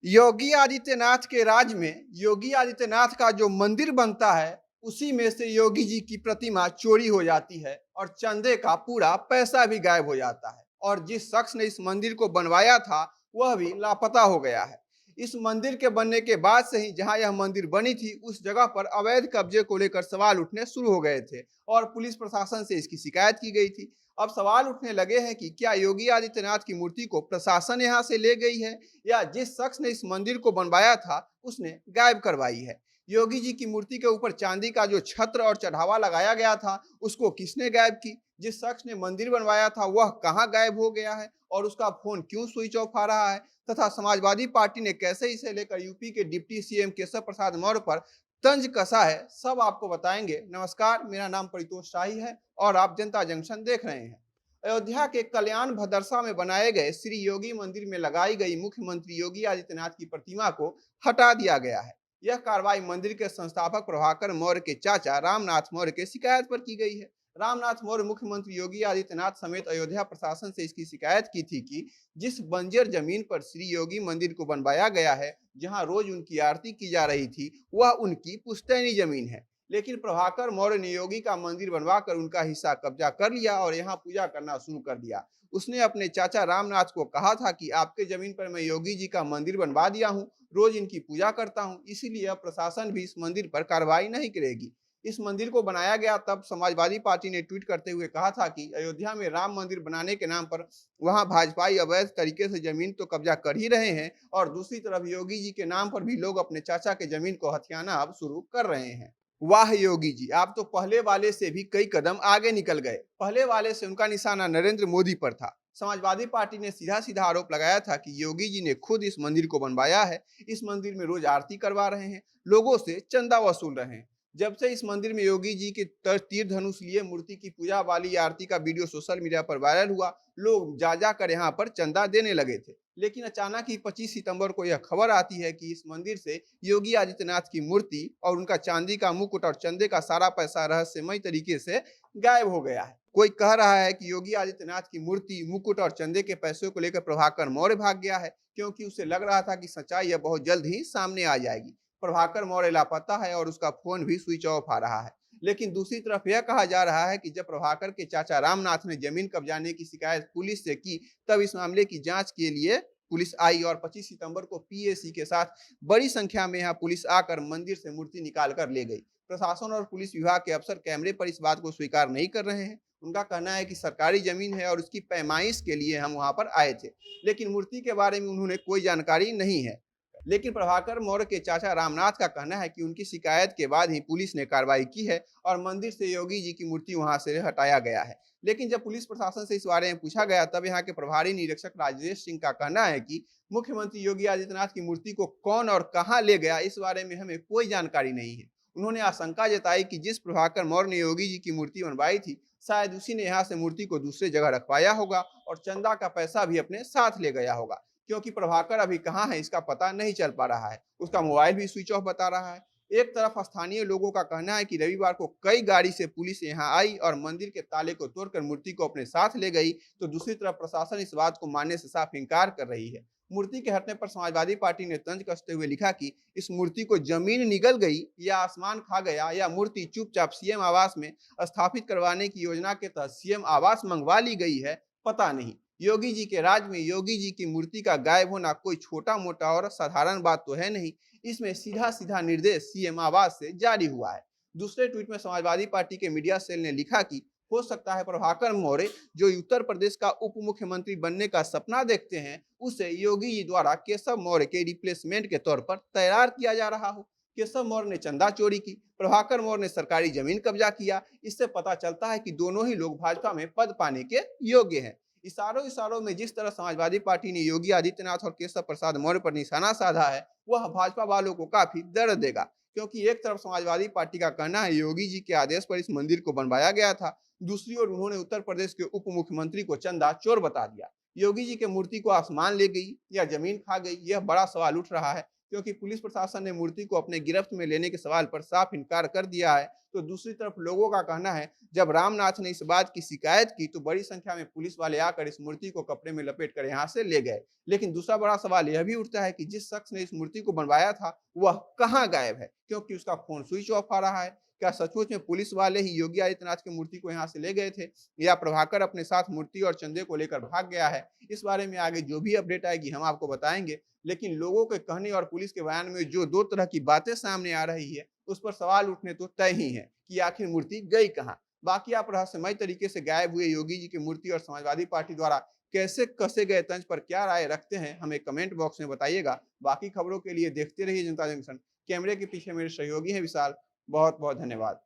योगी आदित्यनाथ के राज में योगी आदित्यनाथ का जो मंदिर बनता है, उसी में से योगी जी की प्रतिमा चोरी हो जाती है और चंदे का पूरा पैसा भी गायब हो जाता है और जिस शख्स ने इस मंदिर को बनवाया था, वह भी लापता हो गया है। इस मंदिर के बनने के बाद से ही जहां यह मंदिर बनी थी, उस जगह पर अवैध कब्जे को लेकर सवाल उठने शुरू हो गए थे और पुलिस प्रशासन से इसकी शिकायत की गई थी। अब सवाल उठने लगे हैं कि क्या योगी आदित्यनाथ की मूर्ति को प्रशासन यहाँ से ले गई है या जिस शख्स ने इस मंदिर को बनवाया था उसने गायब करवाई है। योगी जी की मूर्ति के ऊपर चांदी का जो छत्र और चढ़ावा लगाया गया था, उसको किसने गायब की? जिस शख्स ने मंदिर बनवाया था वह कहाँ गायब हो गया है और उसका फोन क्यों स्विच ऑफ आ रहा है, तथा समाजवादी पार्टी ने कैसे इसे लेकर यूपी के डिप्टी सीएम केशव प्रसाद मौर्य पर तंज कसा है, सब आपको बताएंगे। नमस्कार, मेरा नाम परितोष शाही है और आप जनता जंक्शन देख रहे हैं। अयोध्या के कल्याण भदरसा में बनाए गए श्री योगी मंदिर में लगाई गई मुख्यमंत्री योगी आदित्यनाथ की प्रतिमा को हटा दिया गया है। यह कार्रवाई मंदिर के संस्थापक प्रभाकर मौर्य के चाचा रामनाथ मौर्य के शिकायत पर की गई है। रामनाथ मौर्य मुख्यमंत्री योगी आदित्यनाथ समेत अयोध्या प्रशासन से इसकी शिकायत की थी कि जिस बंजर जमीन पर श्री योगी मंदिर को बनवाया गया है, जहां रोज उनकी आरती की जा रही थी, वह उनकी पुश्तैनी जमीन है। लेकिन प्रभाकर मौर्य ने योगी का मंदिर बनवाकर उनका हिस्सा कब्जा कर लिया और यहाँ पूजा करना शुरू कर दिया। उसने अपने चाचा रामनाथ को कहा था कि आपके जमीन पर मैं योगी जी का मंदिर बनवा दिया हूँ, रोज इनकी पूजा करता हूँ, इसीलिए अब प्रशासन भी इस मंदिर पर कार्रवाई नहीं करेगी। इस मंदिर को बनाया गया तब समाजवादी पार्टी ने ट्वीट करते हुए कहा था कि अयोध्या में राम मंदिर बनाने के नाम पर वहां भाजपाई अवैध तरीके से जमीन तो कब्जा कर ही रहे हैं और दूसरी तरफ योगी जी के नाम पर भी लोग अपने चाचा के जमीन को हथियाना अब शुरू कर रहे हैं। वाह योगी जी, आप तो पहले वाले से भी कई कदम आगे निकल गए। पहले वाले से उनका निशाना नरेंद्र मोदी पर था। समाजवादी पार्टी ने सीधा सीधा आरोप लगाया था कि योगी जी ने खुद इस मंदिर को बनवाया है, इस मंदिर में रोज आरती करवा रहे हैं, लोगों से चंदा वसूल रहे हैं। जब से इस मंदिर में योगी जी के तीर धनुष लिए मूर्ति की पूजा वाली आरती का वीडियो सोशल मीडिया पर वायरल हुआ, लोग जा जाकर यहाँ पर चंदा देने लगे थे। लेकिन अचानक ही 25 सितंबर को यह खबर आती है कि इस मंदिर से योगी आदित्यनाथ की मूर्ति और उनका चांदी का मुकुट और चंदे का सारा पैसा रहस्यमय तरीके से गायब हो गया है। कोई कह रहा है कि योगी आदित्यनाथ की मूर्ति, मुकुट और चंदे के पैसों को लेकर प्रभाकर मौर्य भाग गया है, क्योंकि उसे लग रहा था कि सच्चाई अब बहुत जल्द ही सामने आ जाएगी। प्रभाकर मौर्य लापता है और उसका फोन भी स्विच ऑफ आ रहा है। लेकिन दूसरी तरफ यह कहा जा रहा है कि जब प्रभाकर के चाचा रामनाथ ने जमीन कब्जाने की शिकायत पुलिस से की, तब इस मामले की जांच के लिए पुलिस आई और 25 सितंबर को पीएसी के साथ बड़ी संख्या में यहाँ पुलिस आकर मंदिर से मूर्ति निकाल कर ले गई। प्रशासन और पुलिस विभाग के अफसर कैमरे पर इस बात को स्वीकार नहीं कर रहे हैं। उनका कहना है कि सरकारी जमीन है और उसकी पैमाइश के लिए हम वहां पर आए थे, लेकिन मूर्ति के बारे में उन्होंने कोई जानकारी नहीं है। लेकिन प्रभाकर मौर्य के चाचा रामनाथ का कहना है कि उनकी शिकायत के बाद ही पुलिस ने कार्रवाई की है और मंदिर से योगी जी की मूर्ति वहां से हटाया गया है। लेकिन जब पुलिस प्रशासन से इस बारे में पूछा गया, तब यहाँ के प्रभारी निरीक्षक राजेश सिंह का कहना है कि मुख्यमंत्री योगी आदित्यनाथ की मूर्ति को कौन और कहाँ ले गया, इस बारे में हमें कोई जानकारी नहीं है। उन्होंने आशंका जताई कि जिस प्रभाकर मौर्य ने योगी जी की मूर्ति बनवाई थी, शायद उसी ने यहाँ से मूर्ति को दूसरे जगह रखवाया होगा और चंदा का पैसा भी अपने साथ ले गया होगा, क्योंकि प्रभाकर अभी कहाँ है इसका पता नहीं चल पा रहा है। उसका मोबाइल भी स्विच ऑफ बता रहा है। एक तरफ स्थानीय लोगों का कहना है कि रविवार को कई गाड़ी से पुलिस यहाँ आई और मंदिर के ताले को तोड़कर मूर्ति को अपने साथ ले गई, तो दूसरी तरफ प्रशासन इस बात को मानने से साफ इंकार कर रही है। मूर्ति के हटने पर समाजवादी पार्टी ने तंज कसते हुए लिखा कि इस मूर्ति को जमीन निगल गई या आसमान खा गया या मूर्ति चुपचाप सीएम आवास में स्थापित करवाने की योजना के तहत सीएम आवास मंगवा ली गई है, पता नहीं। योगी जी के राज में योगी जी की मूर्ति का गायब होना कोई छोटा मोटा और साधारण बात तो है नहीं, इसमें सीधा सीधा निर्देश सीएम आवास से जारी हुआ है। दूसरे ट्वीट में समाजवादी पार्टी के मीडिया सेल ने लिखा कि हो सकता है प्रभाकर मौर्य जो उत्तर प्रदेश का उप मुख्यमंत्री बनने का सपना देखते हैं, उसे योगी जी द्वारा केशव मौर्य के रिप्लेसमेंट के तौर पर तैयार किया जा रहा हो। केशव मौर्य ने चंदा चोरी की, प्रभाकर मौर्य ने सरकारी जमीन कब्जा किया। इससे पता चलता है कि दोनों ही लोग भाजपा में पद पाने के योग्य हैं। इशारों इशारों में जिस तरह समाजवादी पार्टी ने योगी आदित्यनाथ और केशव प्रसाद मौर्य पर निशाना साधा है, वह भाजपा वालों को काफी दर्द देगा, क्योंकि एक तरफ समाजवादी पार्टी का कहना है योगी जी के आदेश पर इस मंदिर को बनवाया गया था, दूसरी ओर उन्होंने उत्तर प्रदेश के उप मुख्यमंत्री को चंदा चोर बता दिया। योगी जी के मूर्ति को आसमान ले गई या जमीन खा गई, यह बड़ा सवाल उठ रहा है। क्योंकि पुलिस प्रशासन ने मूर्ति को अपने गिरफ्त में लेने के सवाल पर साफ इनकार कर दिया है। तो दूसरी तरफ लोगों का कहना है, जब रामनाथ ने इस बात की शिकायत की तो बड़ी संख्या में पुलिस वाले आकर इस मूर्ति को कपड़े में लपेट कर यहाँ से ले गए। लेकिन दूसरा बड़ा सवाल यह भी उठता है कि जिस शख्स ने इस मूर्ति को बनवाया था वह कहाँ गायब है, क्योंकि उसका फोन स्विच ऑफ आ रहा है। क्या सचमुच में पुलिस वाले ही योगी आदित्यनाथ की मूर्ति को यहाँ से ले गए थे, या प्रभाकर अपने साथ मूर्ति और चंदे को लेकर भाग गया है? इस बारे में आगे जो भी अपडेट आएगी हम आपको बताएंगे। लेकिन लोगों के कहने और पुलिस के बयान में जो दो तरह की बातें सामने आ रही है उस पर सवाल उठने तो तय ही है कि आखिर मूर्ति गई कहाँ। बाकी आप रहस्यमय तरीके से गायब हुए योगी जी की मूर्ति और समाजवादी पार्टी द्वारा कैसे कसे गए तंज पर क्या राय रखते हैं, हमें कमेंट बॉक्स में बताइएगा। बाकी खबरों के लिए देखते रहिए जनता जंक्शन। कैमरे के पीछे मेरे सहयोगी हैं विशाल। बहुत बहुत धन्यवाद।